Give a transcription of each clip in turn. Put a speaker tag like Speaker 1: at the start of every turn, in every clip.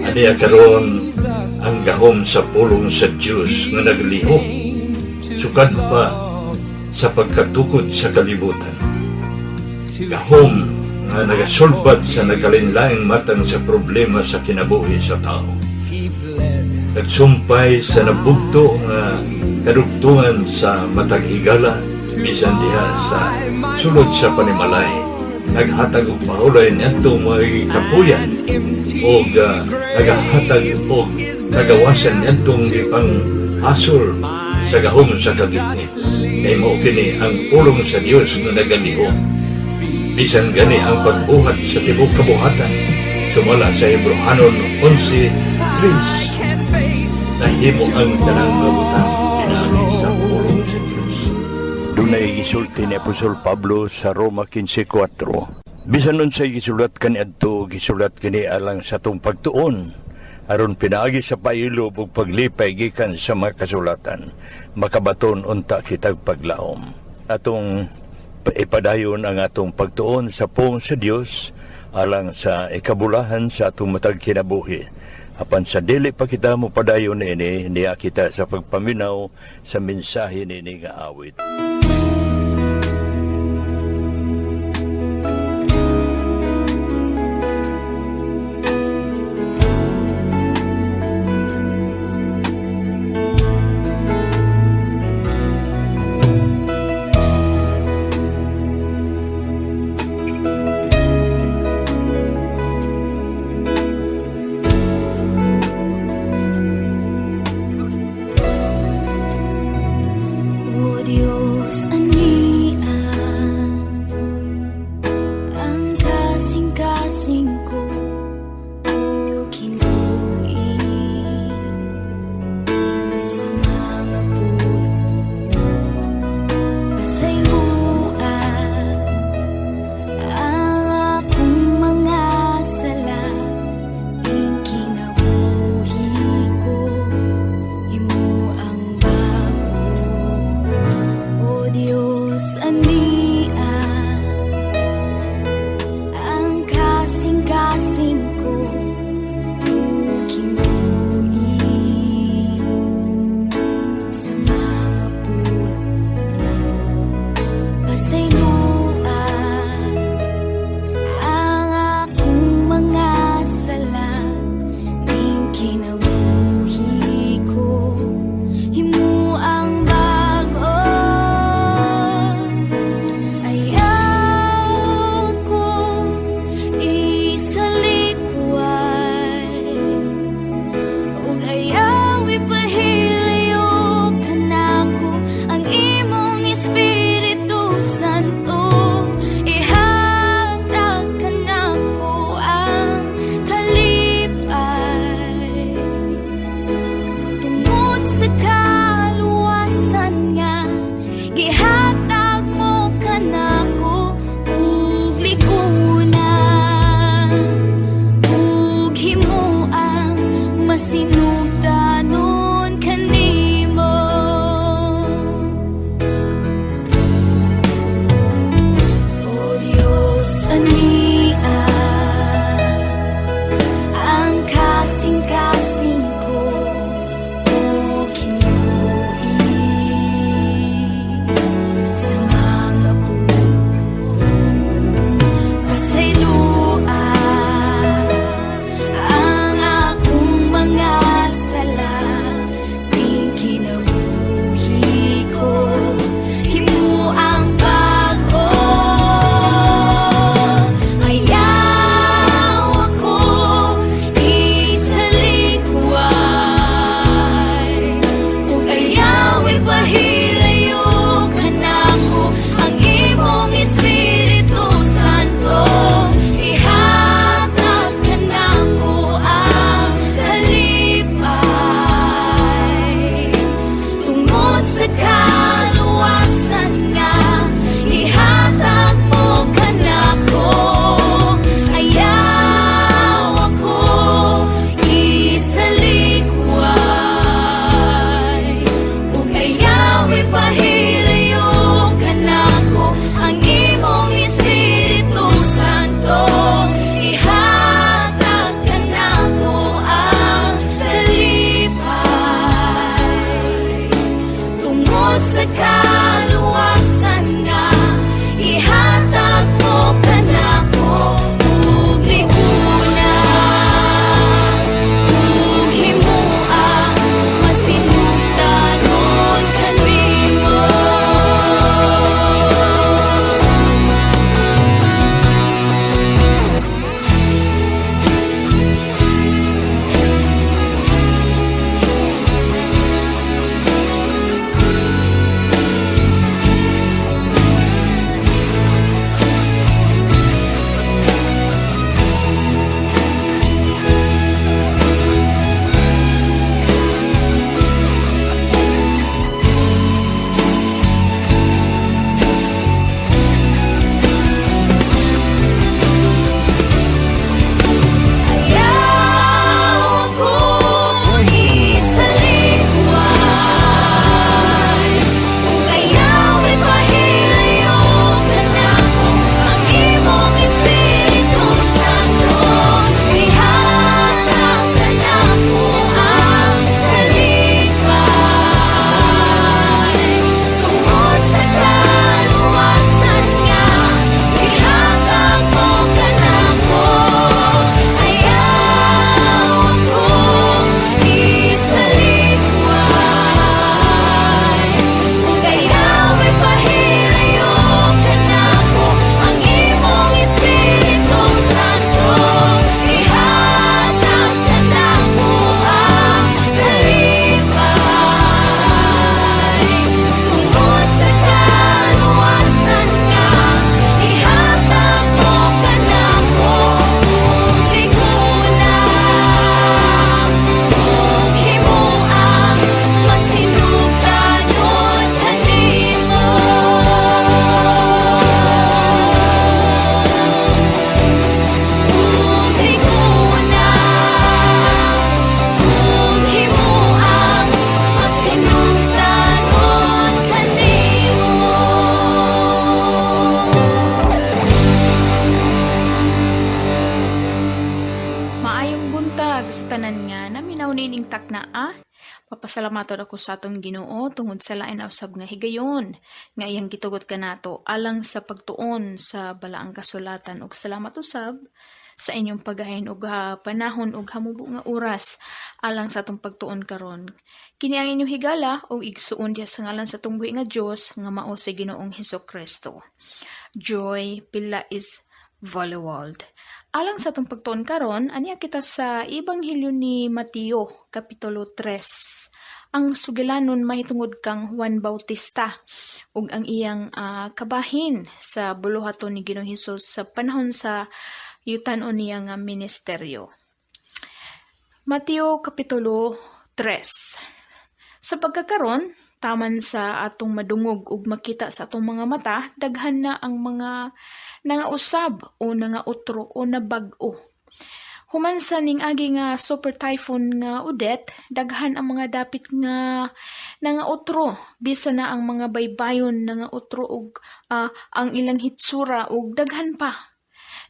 Speaker 1: Aniya karon ang gahom sa pulong sa Diyos nga nagliho, sukad pa sa pagkatukod sa kalibutan. Gahom nga nagasulbad sa nagalinlaing matang sa problema sa kinabuhi sa tao. Nagsumpay sa nabugto nga kadugtungan sa matag higala, bisan diha sa sulod sa panimalay. Naghatag og mahulay niyadto mga kapuyan o nagahatag og nagawasan niyadtong ipang hasol sa gahom sa kagitnit. Kay mao kini ang pulong sa Dios nga nagaliho. Bisan gani ang pagbuhat sa tibok kabuhatan, sumala sa Hebrehanon 11:3, nahimo ang tanang mabutang pinaagi sa pulong sa Dios.
Speaker 2: Dunay gisulti ni Apostol Pablo sa Roma 15:4. Bisan nun sa gisulat kaniadto, gisulat kini alang sa tong pagtuon, aron pinaagi sa pailob ug paglipay gikan sa mga kasulatan, makabaton unta kitag paglaom. Atong ipadayon ang atong pagtuon sa pong sa Dios alang sa ikabulahan sa atong matag kinabuhi. Apan sa dili pa kita mo padayon ini, niya kita sa pagpaminaw sa mensahe nini nga awit.
Speaker 3: Oh Dios, sa tanan nga naminaw nining takna Papasalamatod ako sa atong Ginoo tungod sa lain na usab nga higayon nga iyang gitugot kanato alang sa pagtuon sa balaang kasulatan ug salamat usab sa inyong pagahin og panahon ug hamubo nga oras alang sa atong pagtuon karon. Kini ang inyong higala ug igsuon diha sa ngalan sa tungbuhi nga Dios nga mao si Ginoong Hesukristo. Joy Pila is Volewald. Alang sa atong pagtuon karon, aniya kita sa Ebanghelyo ni Mateo, Kapitulo 3. Ang sugilanon mahitungod kang Juan Bautista ug ang iyang kabahin sa buluhaton ni Ginoong Hesus sa panahon sa yutan-on niya nga ministeryo. Mateo Kapitulo 3. Sa pagkakaron, taman sa atong madungog ug makita sa atong mga mata, daghan na ang mga nangausab o nangautro o nabag-o. Human sa ning agi nga super typhoon nga Odette, daghan ang mga dapit nga nangautro, bisan na ang mga baybayon nangautro og ang ilang hitsura ug daghan pa.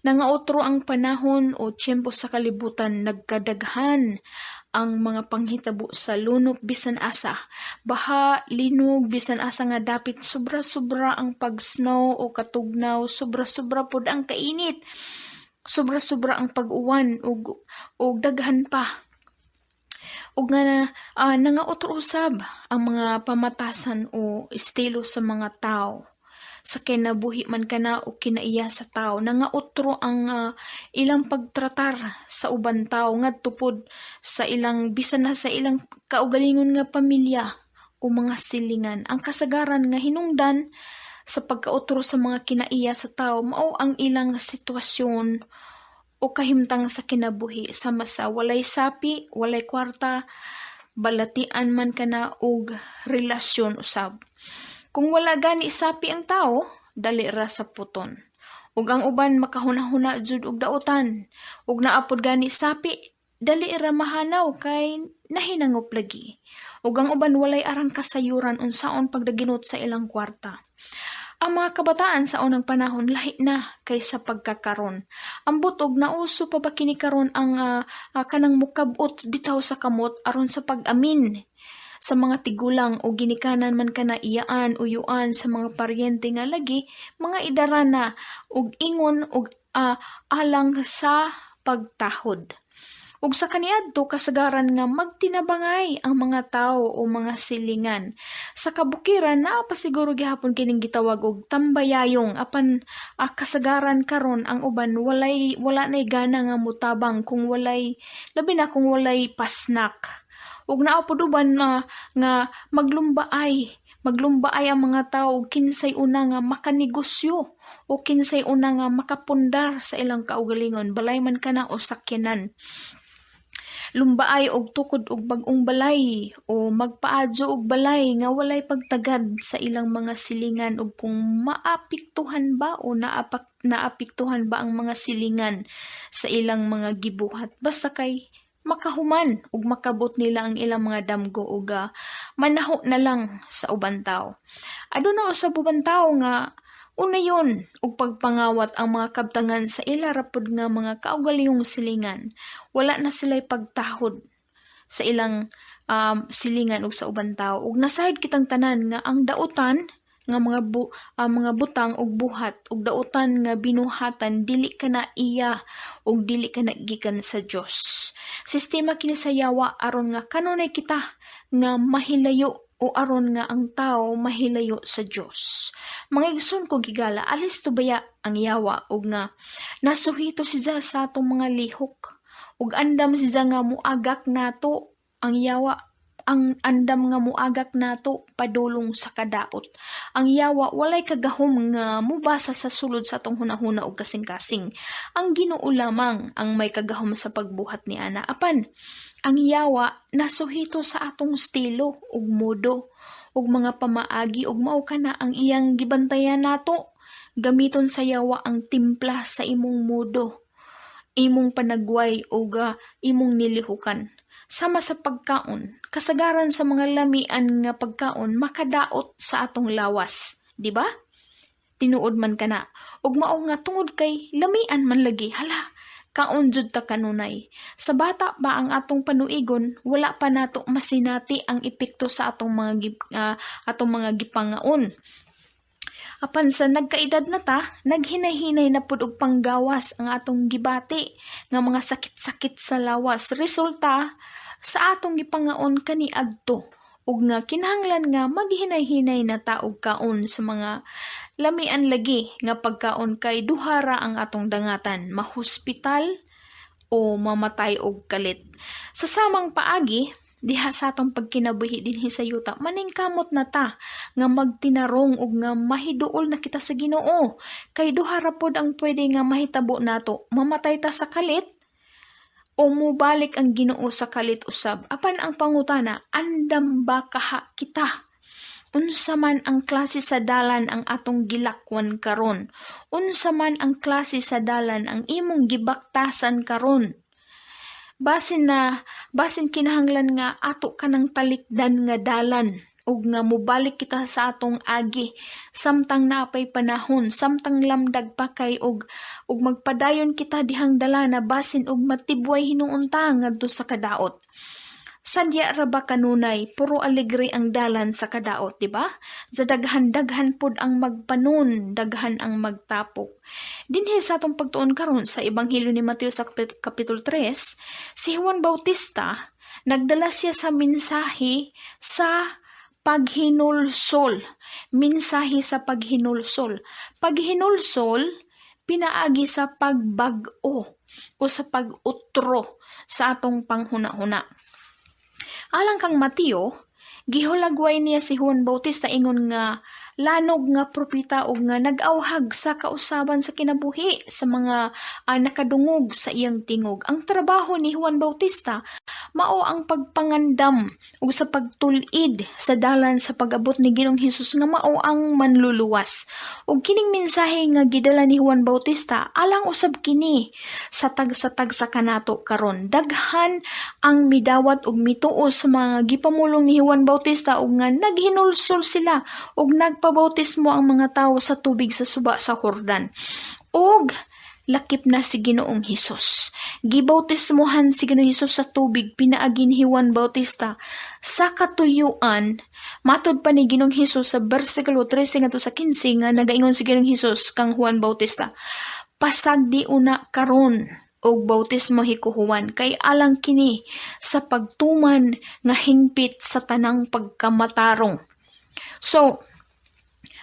Speaker 3: Nangautro ang panahon o tiyempo sa kalibutan, nagkadaghan ang mga panghitabo sa lunop bisan asa, baha, linog, bisan asa nga dapit sobra-sobra ang pag-snow o katugnaw, sobra-sobra pod ang kainit, sobra-sobra ang pag-uwan ug daghan pa. Ug nga nangautro usab ang mga pamatasan o estilo sa mga tao. Sa kinabuhi man kana o kinaiya sa tao, nangautro ang ilang pagtratar sa uban tao ngadto pod sa ilang bisan na sa ilang kaugalingon nga pamilya o mga silingan. Ang kasagaran nga hinungdan sa pagkautro sa mga kinaiya sa tao mao ang ilang sitwasyon o kahimtang sa kinabuhi sama sa walay sapi, walay kwarta, balatian man kana og relasyon usab. Kung wala gani sapi ang tao, dali ra sa puton. Ug ang uban makahuna-huna jud og dautan. Ug naapod gani sapi, dali ra mahanaw kay nahinangop lagi. Ug ang uban walay arang kasayuran unsaon pagdaginot sa ilang kwarta. Ang mga kabataan sa unang panahon lahi na kaysa pagkakaron. Ambot og nauso pa ba kini karon ang kanang mukabot bitaw sa kamot aron sa pag-amin sa mga tigulang o ginikanan man kana iyaan o yuan sa mga paryente nga lagi, mga idarana og ingon og alang sa pagtahod. Ug sa kaniadto kasagaran nga magtinabangay ang mga tao o mga silingan. Sa kabukiran naa pa siguro gihapon kining gitawag og tambayayong apan kasagaran karon ang uban wala nay gana nga mutabang kung walay labi na kung walay pasnak. Ug naa pod uban nga maglumbaay ang mga tao og kinsay una nga makanegosyo o kinsay una nga makapundar sa ilang kaugalingon, balay man kana o sakyanan. Lumbaay og tukod og bag-ong balay o magpaadyo og balay nga walay pagtagad sa ilang mga silingan ug kung maapektuhan ba o naapektuhan ba ang mga silingan sa ilang mga gibuhat basta kay makahuman ug makabot nila ang ilang mga damgo ug manaho na lang sa uban tao. Aduna usab uban tao nga unayon ug pagpangawat ang mga kabtangan sa ila rapod nga mga kaugalingong silingan. Wala na sila'y pagtahod sa ilang silingan ug sa uban tao. Ug nasayod kitang tanan nga ang dautan nga mga butang ug buhat ug dautan nga binuhatan dili kana iya ug dili kana gikan sa Dios. Sistema kini sa yawa aron nga kanunay kita nga mahilayo o aron nga ang tao mahilayo sa Dios. Mga igsoon ko gigala, alis to baya ang yawa ug nga nasuhito siya sa atong mga lihok ug andam siya nga muagak nato ang yawa. Ang andam nga muagak nato padulong sa kadaot. Ang yawa walay kagahom nga mubasa sa sulod sa atong hunahuna ug kasing-kasing. Ang Ginoo lamang ang may kagahom sa pagbuhat ni ana. Apan ang yawa nasuhito sa atong estilo ug modo ug mga pamaagi ug mao kana ang iyang gibantayan nato. Gamiton sa yawa ang timpla sa imong modo, imong panagway ug imong nilihukan. Sama sa pagkaon, kasagaran sa mga lamian nga pagkaon makadaot sa atong lawas, di ba? Tinuod man kana. Ug mao nga tungod kay lamian man lagi, hala, kaon jud ta kanunay. Sa bata ba ang atong panuigon, wala pa nato masinati ang epekto sa atong mga gipangaon. Apan sa nagkaedad na ta, naghinay-hinay na pud og panggawas ang atong gibati nga mga sakit-sakit sa lawas. Resulta sa atong gipangaon kaniadto ug nga kinahanglan nga maghinay-hinay na ta og kaon sa mga lamian lagi nga pagkaon kay duhara ang atong dangatan, mahospital o mamatay og kalit. Sa samang paagi, diha sa atong pagkinabuhi dinhi sa yuta, maningkamot na ta nga magtinarong ug nga mahiduol na kita sa Ginoo. Kay duha ra pod ang pwede nga mahitabo nato, mamatay ta sa kalit o mubalik ang Ginoo sa kalit usab. Apan ang pangutana, andam ba kaha kita? Unsa man ang klase sa dalan ang atong gilakwan karon? Unsa man ang klase sa dalan ang imong gibaktasan karon? Basin kinahanglan nga ato kanang talikdan nga dalan ug nga mubalik kita sa atong agi samtang napay panahon, samtang lamdag pa kay ug magpadayon kita dihang dalana basin ug matibway hinuunta ngadto sa kadaot. Sadya ra ba kanunay puro alegre ang dalan sa kadaot, di ba? Sa daghan-daghan pod ang magpanon, daghan ang magtapok. Dinhi sa atong pagtuon karon sa Ebanghelyo ni Mateo sa kapitulo 3, si Juan Bautista nagdala siya sa mensahe sa paghinulsol. Mensahe sa paghinulsol. Paghinulsol pinaagi sa pagbag-o o sa pag-utro sa atong panghuna-huna. Alang kang Mateo, gihulagway niya si Juan Bautista ingon nga lanog nga propeta ug nga nag-awhag sa kausaban sa kinabuhi sa mga nakadungog sa iyang tingog. Ang trabaho ni Juan Bautista mao ang pagpangandam ug sa pagtul-id sa dalan sa pag-abot ni Ginoong Hesus nga mao ang manluluwas. Ug kining mensahe nga gidala ni Juan Bautista alang usab kini sa tag-sa kanato karon. Daghan ang midawat ug mituo sa mga gipamulong ni Juan Bautista ug nga naghinulsol sila ug nagpabautismo ang mga tawo sa tubig sa suba sa Jordan. Ug lakip na si Ginoong Hesus. Gibautismohan si Ginoong Hesus sa tubig pinaagi ni Juan Bautista sa katuyuan. Matod pa ni Ginoong Hesus sa bersikulo 13 ngadto sa 15 nga nagaingon si Ginoong Hesus kang Juan Bautista, pasagdi una karon og bautismo hikuhuan kay alang kini sa pagtuman nga hingpit sa tanang pagkamatarong. So,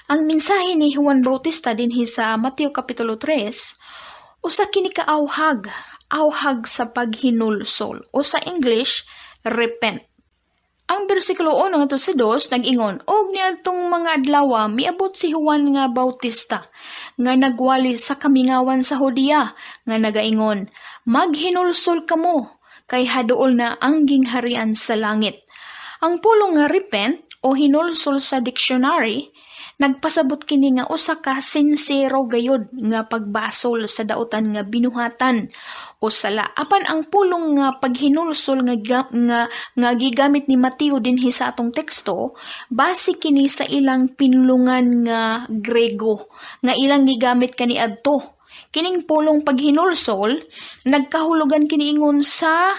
Speaker 3: ang mensahe ni Juan Bautista dinhi sa Mateo kapitulo 3 usa kini ka awhag sa paghinulsol o sa English, repent. Ang bersikulo 1 ngadto sa 2 nag-ingon, og niadtong mga adlaw miabot si Juan nga Bautista nga nagwali sa kamingawan sa Hudiya nga nagaingon, maghinulsol kamo kay haduol na ang gingharian sa langit. Ang pulong nga repent o hinulsol sa dictionary nagpasabot kini nga usa ka sincero gayud nga pagbasol sa dautan nga binuhatan o sala. Apan ang pulong nga paghinulsol nga gigamit ni Mateo dinhi sa atong teksto, base kini sa ilang pinulungan nga Grego nga ilang gigamit kaniadto. Kining pulong paghinulsol nagkahulugan kini ingon sa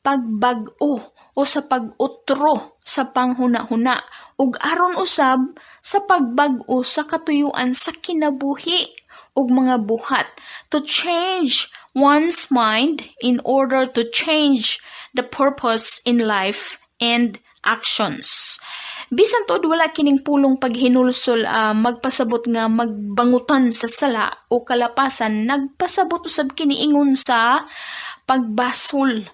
Speaker 3: pagbag-o o sa pag-utro sa panghuna-huna ug aron usab sa pagbag-o sa katuyuan sa kinabuhi ug mga buhat, to change one's mind in order to change the purpose in life and actions. Bisan tuod wala kining pulong paghinulsol magpasabot nga magbangutan sa sala o kalapasan, nagpasabot usab kini ingon sa pagbasol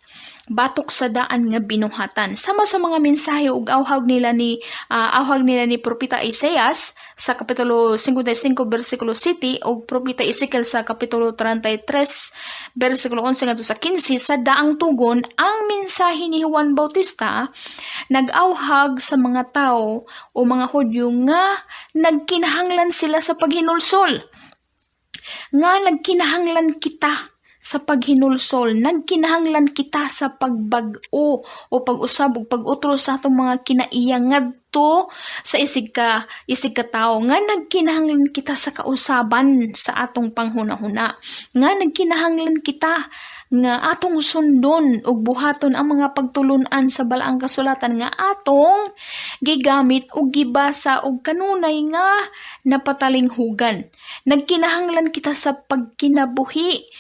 Speaker 3: batok sa daan nga binuhatan. Sama sa mga mensahe ug awhag nila ni propeta Isaias sa kapitulo 55 bersikulo 7 ug propeta Ezekiel sa kapitulo 33 bersikulo 11 ngadto sa 15 sa daang tugon, ang mensahe ni Juan Bautista nag-awhag sa mga tao o mga Hudyo nga nagkinahanglan sila sa paghinulsol. Nga nagkinahanglan kita sa paghinulsol, nagkinahanglan kita sa pagbag-o o pag-usab ug pag-utro sa atong mga kinaiya ngadto sa isig ka tao nga nagkinahanglan kita sa kausaban sa atong panghunahuna, nga nagkinahanglan kita nga atong sundon ug buhaton ang mga pagtulunan sa balaang kasulatan nga atong gigamit ug gibasa ug kanunay nga napatalinghugan. Nagkinahanglan kita sa pagkinabuhi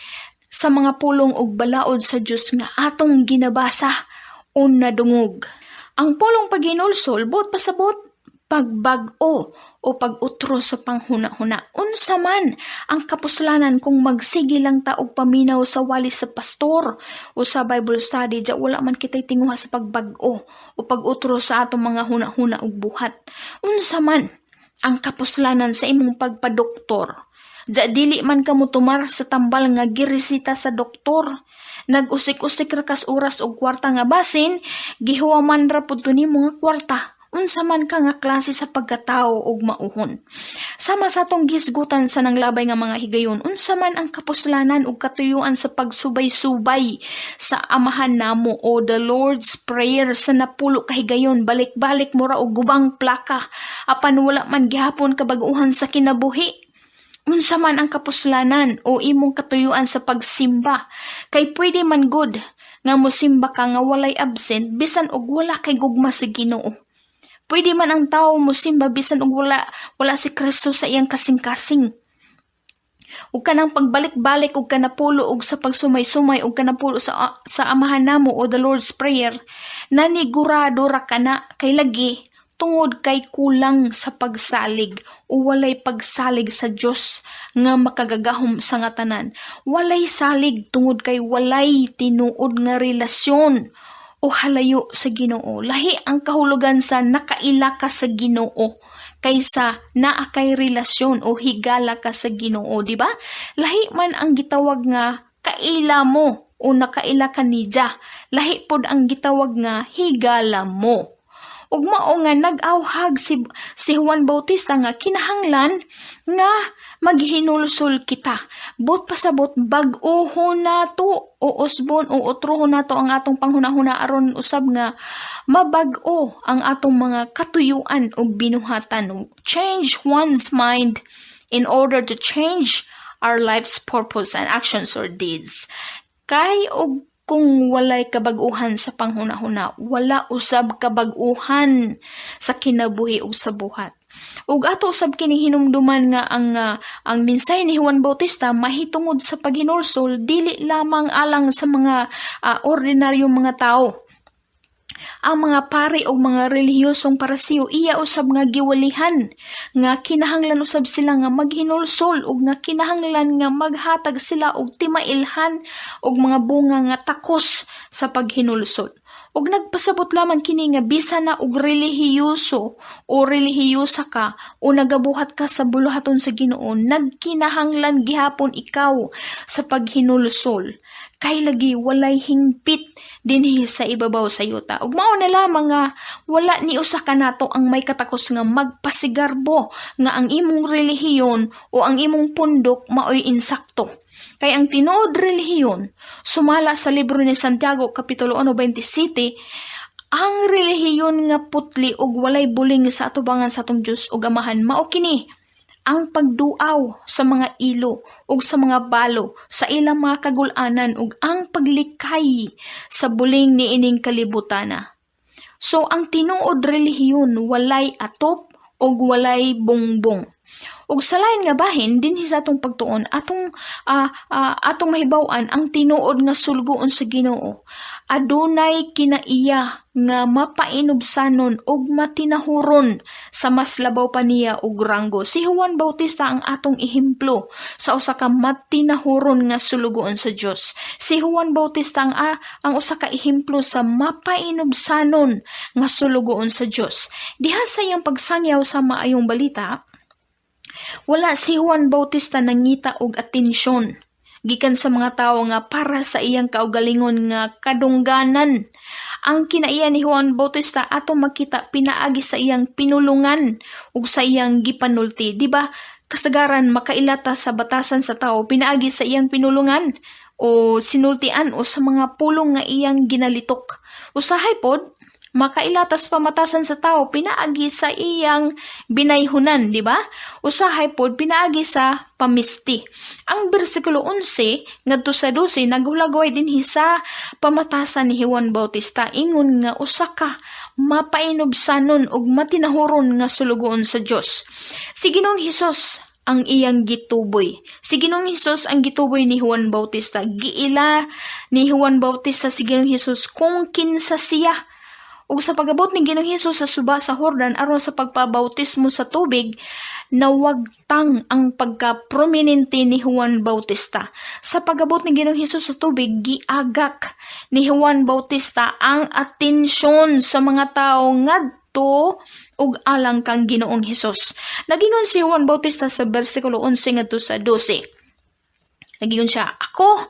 Speaker 3: sa mga pulong ug balaod sa Dios nga atong ginabasa o nadungog. Ang pulong paghinulsol buot pasabot pagbag-o o pag-utro sa panghuna-huna. Unsa man ang kapuslanan kung magsige lang ta og paminaw sa walis sa pastor o sa Bible study, ja wala man kitay tinguha sa pagbag-o o pag-utro sa atong mga huna-huna ug buhat. Unsa man ang kapuslanan sa imong pagpadoktor, ja dili man kamo tumar sa tambal nga giresita sa doktor, nag-usik-usik ra kas oras og kwarta nga basin, gihuwaman ra pud nimo nga kwarta. Unsa man ka nga klase sa pagkatao og mauhon. Sama sa atong gisgutan sa nanglabay nga mga higayon, unsa man ang kapuslanan ug katuyuan sa pagsubay-subay sa amahan namo o the Lord's Prayer sa napulo ka higayon, balik-balik mo ra og gubang plaka apan wala man gihapon kabag-uhan sa kinabuhi. Unsa man ang kapuslanan o imong katuyuan sa pagsimba, kay pwede man good nga mosimba ka nga walay absent bisan og wala kay gugma sa Ginoo. Pwede man ang tao mosimba bisan og wala si Kristo sa iyang kasing-kasing. Ug kanang pagbalik-balik og kanapulo og sa pagsumay-sumay og kanapulo sa amahan namo o the Lord's Prayer, nanigurado ra kana kay lagi tungod kay kulang sa pagsalig o walay pagsalig sa Dios nga makagagahom sa nga tanan. Walay salig tungod kay walay tinuod nga relasyon o halayo sa Ginoo. Lahi ang kahulugan sa nakaila ka sa Ginoo kaysa naa kay relasyon o higala ka sa Ginoo, di ba? Lahi man ang gitawag nga kaila mo o nakaila ka ni Dia. Lahi pod ang gitawag nga higala mo. Ug mao nga nag-awhag si Juan Bautista nga kinahanglan nga maghinulsol kita. Bot pasabot bag-ohon nato o usbon o utrohon nato ang atong panghunahuna aron usab nga mabag-o ang atong mga katuyuan ug binuhatan. Change one's mind in order to change our life's purpose and actions or deeds. Kay og kung walay kabag-uhan sa panghunahuna, wala usab kabag-uhan sa kinabuhi ug sa buhat. Ug ato usab kini hinumduman nga ang minsay ni Juan Bautista mahitungod sa paghinulsol dili lamang alang sa mga ordinaryong mga tao. Ang mga pari o mga relihiyosong parasiyo iya usab nga giwalihan nga kinahanglan usab sila nga maghinulsol ug nga kinahanglan nga maghatag sila og timailhan og mga bunga nga takos sa paghinulsol. Ug nagpasabot lamang kini nga bisan na og relihiyoso o relihiyosa ka o nagabuhat ka sa buluhaton sa Ginoo, nagkinahanglan gihapon ikaw sa paghinulsol. Kay lagi walay hingpit dinhi sa ibabaw sa yuta. Ug mao na lamang nga wala ni usa ka nato ang may katakos nga magpasigarbo nga ang imong relihiyon o ang imong pundok maoy insakto. Kay ang tinuod relihiyon sumala sa libro ni Santiago kapitulo 1:27, ang relihiyon nga putli ug walay buling sa atubangan sa atong Dios ug Amahan mao kini ang pagduaw sa mga ilo ug sa mga balo sa ilang mga kagul-anan ug ang paglikay sa buling niining kalibutana. So ang tinuod relihiyon walay atop ug walay bongbong. Ug sa lain nga bahin dinhi sa atong pagtuon atong mahibaw-an ang tinuod nga sulgoon sa Ginoo. Adunay kinaiya nga mapainubsanon ug matinahuron sa mas labaw pa niya ug ranggo. Si Juan Bautista ang atong ehemplo sa usa ka matinahuron nga sulugoon sa Dios. Si Juan Bautista ang usa ka ehemplo sa mapainubsanon nga sulugoon sa Dios. Diha sa iyang pagsangyaw sa maayong balita, wala si Juan Bautista nangita og atensyon gikan sa mga tawo nga para sa iyang kaugalingon nga kadungganan. Ang kinaiya ni Juan Bautista ato makita pinaagi sa iyang pinulungan ug sa iyang gipanulti. Di ba? Kasagaran makailata sa batasan sa tao pinaagi sa iyang pinulungan o sinultian o sa mga pulong nga iyang ginalitok. Usahay pod, makailatas pamatasan sa tao pinaagi sa iyang binayhunan, di ba? Usahay pod pinaagi sa pamisti. Ang bersikulo 11 ngadto sa 12 naghulagway dinhi sa pamatasan ni Juan Bautista ingon nga usa ka mapainobsanon ug matinahuron nga sulugoon sa Dios. Si Ginoong Hesus ang iyang gituboy. Si Ginoong Hesus ang gituboy ni Juan Bautista. Giila ni Juan Bautista si Ginoong Hesus kung kinsa siya. Ug sa pagabot ni Ginoong Hesus sa suba sa Jordan aron sa pagpabautismo sa tubig, nawagtang ang pagka-prominente ni Juan Bautista. Sa pagabot ni Ginoong Hesus sa tubig, giagak ni Juan Bautista ang atensyon sa mga tao ngadto ug alang kang Ginoong Hesus. Nagingon si Juan Bautista sa bersikulo 11 ngadto sa 12. Nagingon siya, ako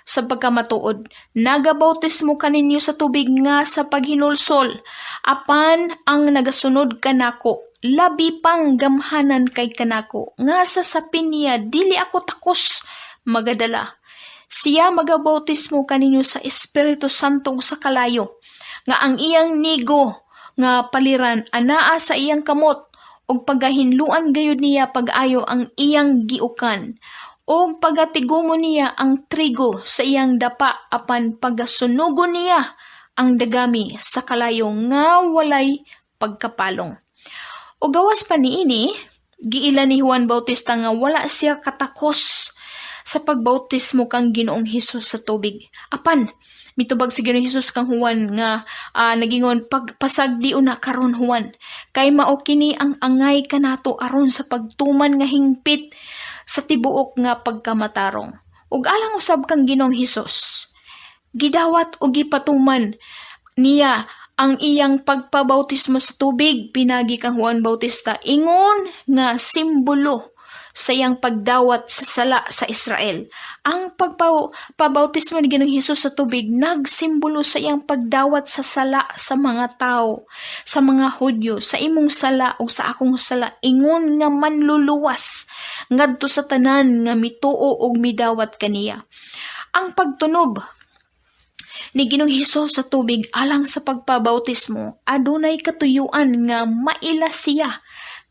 Speaker 3: sa pagkamatuod, nagabautismo kaninyo sa tubig nga sa paghinulsol, apan ang nagasunod kanako, labi pang gamhanan kay kanako, nga sa sapin niya, dili ako takos magadala. Siya magabautismo kaninyo sa Espiritu Santo ug sa kalayo, nga ang iyang nigo, nga paliran, anaa sa iyang kamot, ug pagahinluan gayud niya pag-ayo ang iyang giukan, o pagatigumo niya ang trigo sa iyang dapa apan pagasunugo niya ang dagami sa kalayo nga walay pagkapalong. O gawas pa niini, giila ni Juan Bautista nga wala siya katakos sa pagbautismo kang Ginoong Hesus sa tubig. Apan, mitubag si Ginoong Hesus kang Juan nga nagingon pagpasagdi una karon Juan, kay mao kini ang angay kanato aron sa pagtuman nga hingpit sa tibuok nga pagkamatarong. Ug alang usab kang Ginoong Hesus, gidawat o gipatuman niya ang iyang pagpabautismo sa tubig pinagi kang Juan Bautista ingon nga simbolo sa iyang pagdawat sa sala sa Israel. Ang pagpabautismo ni Ginoong Hesus sa tubig nagsimbolo sa iyang pagdawat sa sala sa mga tao, sa mga Hudyo, sa imong sala o sa akong sala, ingon nga manluluwas ngadto sa tanan nga mituo og midawat kaniya. Ang pagtunob ni Ginoong Hesus sa tubig alang sa pagpabautismo adunay katuyuan nga maila siya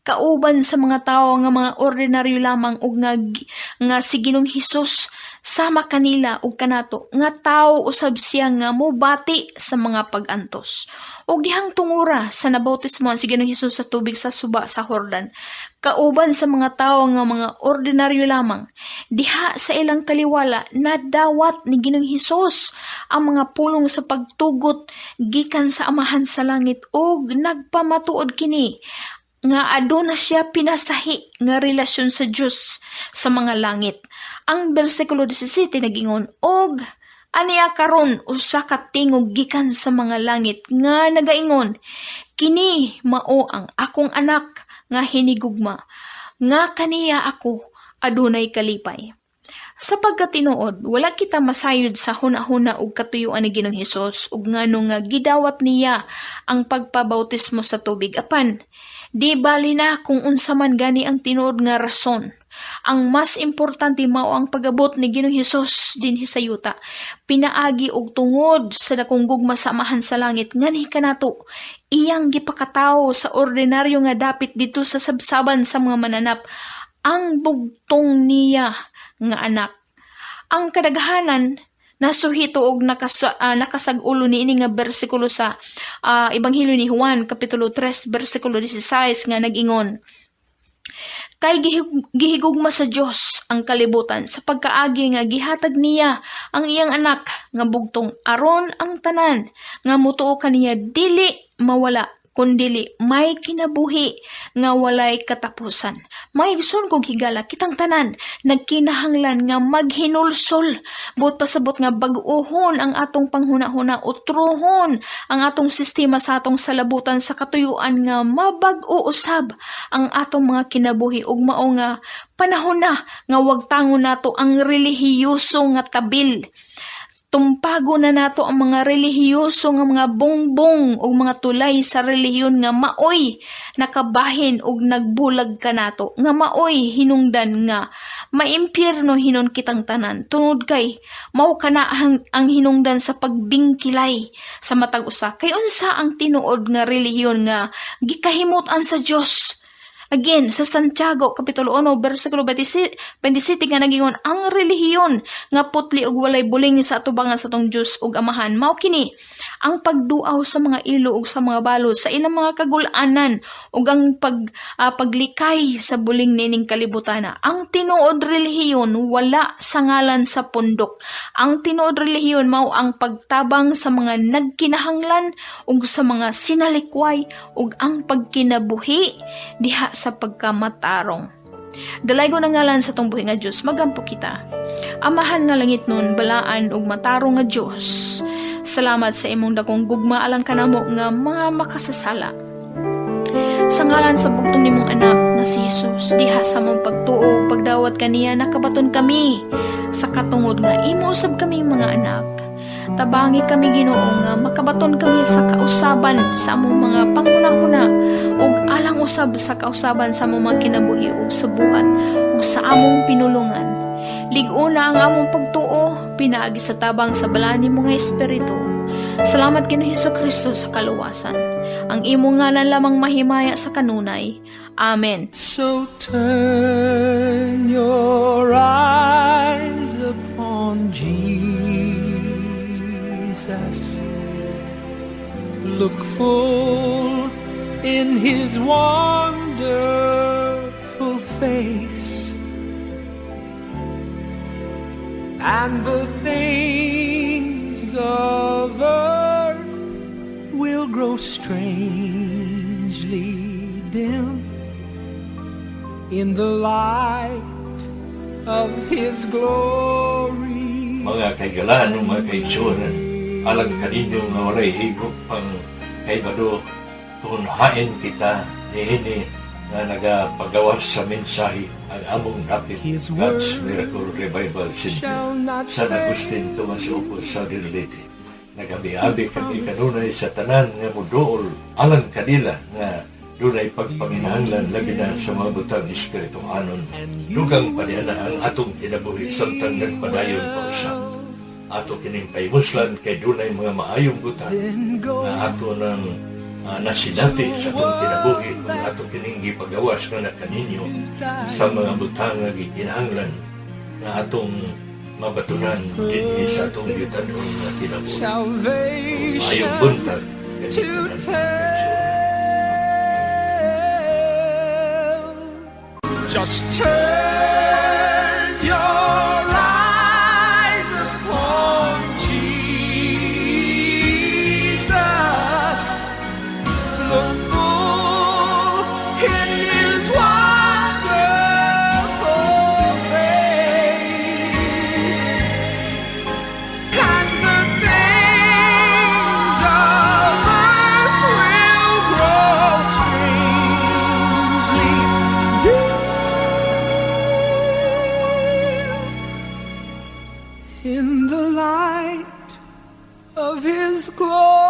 Speaker 3: kauban sa mga tao nga mga ordinaryo lamang ug nga si Ginoong Hesus sama kanila ug kanato nga tao usab siya nga mobati sa mga pag-antos. Ug dihang tungura sa nabautismoan si Ginoong Hesus sa tubig sa suba sa Jordan, kauban sa mga tao nga mga ordinaryo lamang, diha sa ilang taliwala nadawat ni Ginoong Hesus ang mga pulong sa pagtugot gikan sa Amahan sa langit ug nagpamatuod kini nga aduna siya pinasahi nga relasyon sa Dios sa mga langit. Ang bersikulo 17 nagingon, og aniya karon usa ka tingog gikan sa mga langit nga nagaingon, kini mao ang akong anak nga hinigugma, nga kaniya ako adunay kalipay. Sa pagkatinuod, wala kita masayod sa huna-huna ug katuyuan ni Ginoong Hesus ug ngano nga gidawat niya ang pagpabautismo sa tubig. Apan, di bali na kung unsa man gani ang tinuod nga rason. Ang mas importante mao ang pagabot ni Ginoong Hesus dinhi sa yuta. Pinaagi og tungod sa dakong gugma sa Amahan sa langit nganhi kanato iyang gipakatawo sa ordinaryo nga dapit dito sa sabsaban sa mga mananap ang bugtong niya nga anak. Ang kadaghanan nasuhito og nakasagulo niini nga bersikulo sa Ebanghelyo ni Juan kapitulo 3 bersikulo 16 nga nagingon, kay gihigugma sa Dios ang kalibutan sa pagkaagi nga gihatag niya ang iyang anak nga bugtong aron ang tanan nga motuo kaniya dili mawala kundili may kinabuhi nga walay katapusan. May gusto kong higala kitang tanan nagkinahanglan nga maghinulsol buot pasabot nga bag-ohon ang atong panghuna-huna utrohon ang atong sistema sa atong salabutan sa katuyuan nga mabag-o usab ang atong mga kinabuhi ug mao nga panahon na nga wag tangon nato ang relihiyoso nga tabil Tumpago na nato ang mga relihiyoso nga mga bongbong o mga tulay sa relihiyon nga maoy nakabahin og nagbulag ka nato, nga maoy hinungdan nga maimpyerno hinon kitang tanan. Tungod kay mao kana ang hinungdan sa pagbingkilay sa matag usa. Kay unsa ang tinuod nga relihiyon nga gikahimutan sa Dios? Again, sa Santiago, Kapitulo 1, versikulo 27 nga nagingon, ang relihiyon nga putli ug walay buling sa atubangan sa tong Dios ug Amahan, mao kini ang pagduaw sa mga ilo ug sa mga balod sa ilang mga kagul-anan ug ang paglikay sa buling nining kalibutana. Ang tinuod relihiyon wala sa ngalan sa pundok. Ang tinuod relihiyon mao ang pagtabang sa mga nagkinahanglan ug sa mga sinalikway ug ang pagkinabuhi diha sa pagkamatarong. Dalaygo na ngalan sa tong buhi nga Dios, magampo kita. Amahan nga langit nun, balaan ug matarong nga Dios. Salamat sa imong dakong gugma alang kanamo nga mga makasasala. Sa ngalan sa bugtong nimong anak nga si Jesus, diha sa mong pagtuo, pagdawat kaniya, nakabaton kami sa katungod nga imo usab kami mga anak. Tabangi kami Ginoo nga makabaton kami sa kausaban sa among mga panghunahuna ug alang usab sa kausaban sa among mga kinabuhi ug sa buhat ug sa among pinulungan. Lig-una ang among pagtuo, pinaagi sa tabang sa balaan nimo nga espiritu. Salamat kini Hesukristo sa kaluwasan. Ang imo ngalan lamang mahimaya sa kanunay. Amen.
Speaker 4: So turn your eyes upon Jesus. Look full in His wonderful face, and the things of earth will grow strangely dim in the light of His glory.
Speaker 1: Mga kaigalaan ng mga kaigsuran, alang kaninyo nga walay higop pang kaibado, tunhain kita nihini na nagapagawas sa mensahe ang among dapit God's Miracle Revival Center San Agustin Tomas Opo sa Dirlete. Nagabi-abi kami kanunay sa tanan nga muduol alang kanila nga dunay pagpanginahanglan labi na sa mga butang espiritu anon. Dugang paniana ang atong kinabuhi samtang nagpadayon pa usap. Ato kining paimuslan kay dunay mga maayong butang na ato ng nasinati sa atong kinabuhi kung ato kining gipagawas nga nakaninyo sa mga butang nga gikinahanglan na atong mabatunan dinhi sa atong gitanon nga kinabuhi. Maayong buntag ganito
Speaker 4: Just turn your eyes upon Jesus. Look full in His wonderful face, and the things of earth will grow strangely dim in the light of His glory.